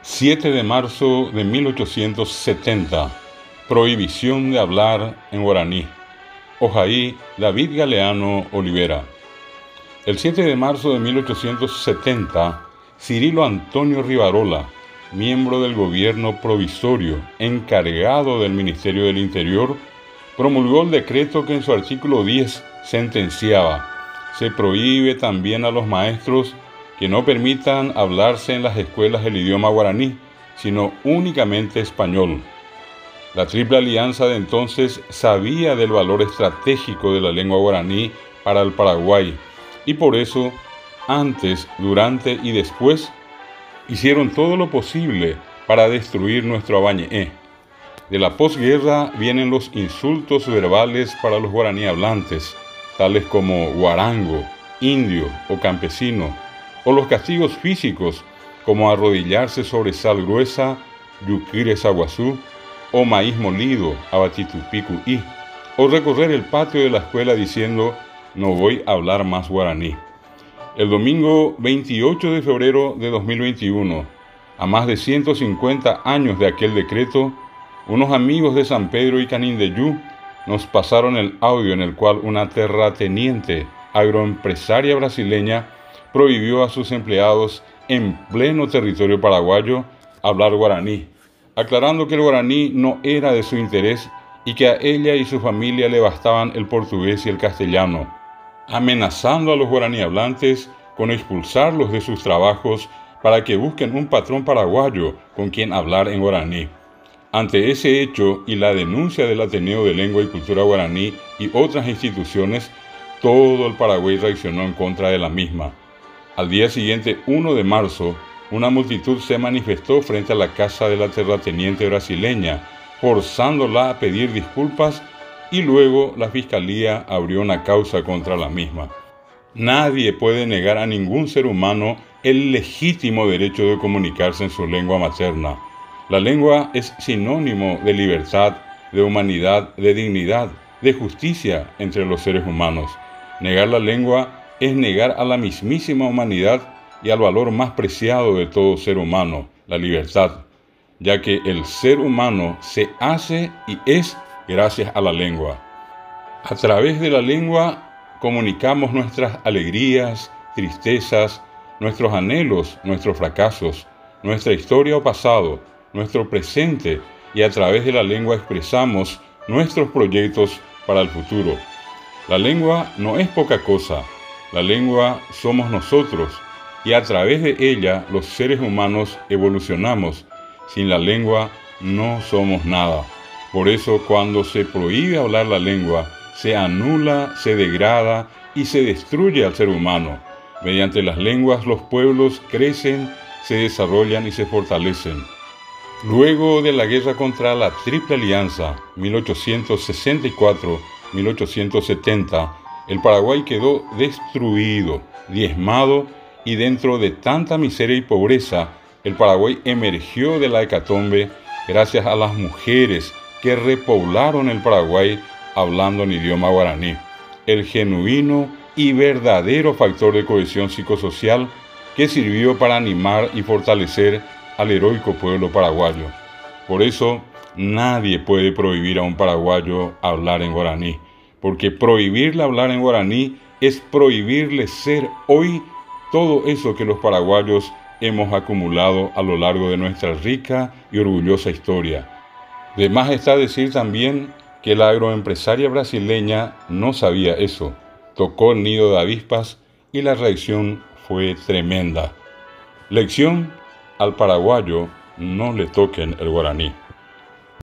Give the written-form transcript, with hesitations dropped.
7 de marzo de 1870. Prohibición de hablar en guaraní. Ojaí, David Galeano Olivera. El 7 de marzo de 1870, Cirilo Antonio Rivarola, miembro del gobierno provisorio encargado del Ministerio del Interior, promulgó el decreto que en su artículo 10 sentenciaba: se prohíbe también a los maestros que no permitan hablarse en las escuelas el idioma guaraní, sino únicamente español. La Triple Alianza de entonces sabía del valor estratégico de la lengua guaraní para el Paraguay, y por eso, antes, durante y después, hicieron todo lo posible para destruir nuestro abañé. De la posguerra vienen los insultos verbales para los guaraní hablantes, tales como guarango, indio o campesino, o los castigos físicos como arrodillarse sobre sal gruesa, yuquire saguazú, o maíz molido, abatitupicuí, o recorrer el patio de la escuela diciendo: no voy a hablar más guaraní. El domingo 28 de febrero de 2021, a más de 150 años de aquel decreto, unos amigos de San Pedro y Canindeyú nos pasaron el audio en el cual una terrateniente agroempresaria brasileña prohibió a sus empleados en pleno territorio paraguayo hablar guaraní, aclarando que el guaraní no era de su interés y que a ella y su familia le bastaban el portugués y el castellano, amenazando a los guaraní hablantes con expulsarlos de sus trabajos para que busquen un patrón paraguayo con quien hablar en guaraní. Ante ese hecho y la denuncia del Ateneo de Lengua y Cultura Guaraní y otras instituciones, todo el Paraguay reaccionó en contra de la misma. Al día siguiente, 1 de marzo, una multitud se manifestó frente a la casa de la terrateniente brasileña, forzándola a pedir disculpas, y luego la Fiscalía abrió una causa contra la misma. Nadie puede negar a ningún ser humano el legítimo derecho de comunicarse en su lengua materna. La lengua es sinónimo de libertad, de humanidad, de dignidad, de justicia entre los seres humanos. Negar la lengua es negar a la mismísima humanidad y al valor más preciado de todo ser humano, la libertad, ya que el ser humano se hace y es gracias a la lengua. A través de la lengua comunicamos nuestras alegrías, tristezas, nuestros anhelos, nuestros fracasos, nuestra historia o pasado, nuestro presente, y a través de la lengua expresamos nuestros proyectos para el futuro. La lengua no es poca cosa. La lengua somos nosotros, y a través de ella los seres humanos evolucionamos. Sin la lengua no somos nada. Por eso, cuando se prohíbe hablar la lengua, se anula, se degrada y se destruye al ser humano. Mediante las lenguas los pueblos crecen, se desarrollan y se fortalecen. Luego de la guerra contra la Triple Alianza, 1864-1870, el Paraguay quedó destruido, diezmado, y dentro de tanta miseria y pobreza, el Paraguay emergió de la hecatombe gracias a las mujeres que repoblaron el Paraguay hablando en idioma guaraní, el genuino y verdadero factor de cohesión psicosocial que sirvió para animar y fortalecer al heroico pueblo paraguayo. Por eso, nadie puede prohibir a un paraguayo hablar en guaraní, porque prohibirle hablar en guaraní es prohibirle ser hoy todo eso que los paraguayos hemos acumulado a lo largo de nuestra rica y orgullosa historia. De más está decir también que la agroempresaria brasileña no sabía eso, tocó el nido de avispas y la reacción fue tremenda. Lección: al paraguayo no le toquen el guaraní.